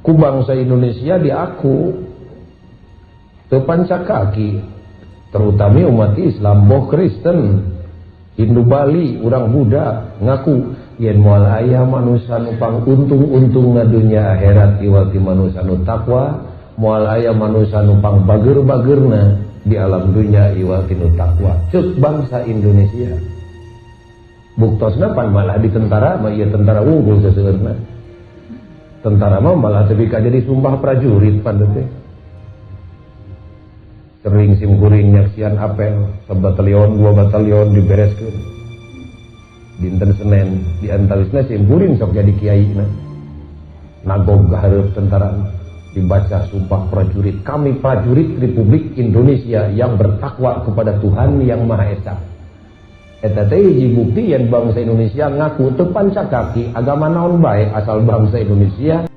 ku bangsa Indonesia di aku teu panca kaki, terutama umat Islam, boh Kristen, Hindu Bali, urang Buddha ngaku yen moal aya manusia nu untung dunya akhirat iwal ti manusia nu takwa, moal aya manusia nu bager-bagerna di alam dunya iwal ti nu takwa. Ceuk bangsa Indonesia. Buktosna pan malah di tentara mah ieu tentara unggul seseueurna. Tentara mah malah teu bika jadi sumpah prajurit pan teh. Sering simkuring nyaksian apel, 1 batalion 2 batalion dibereskeun. Dinten Senin di antawisna simkuring sok jadi kiaina. Nagog hareup tentara dibaca sumpah prajurit. Kami prajurit Republik Indonesia yang bertakwa kepada Tuhan Yang Maha Esa. Eta teh hiji bukti yen bangsa Indonesia ngaku teu panca kaki agama naon bae asal bangsa Indonesia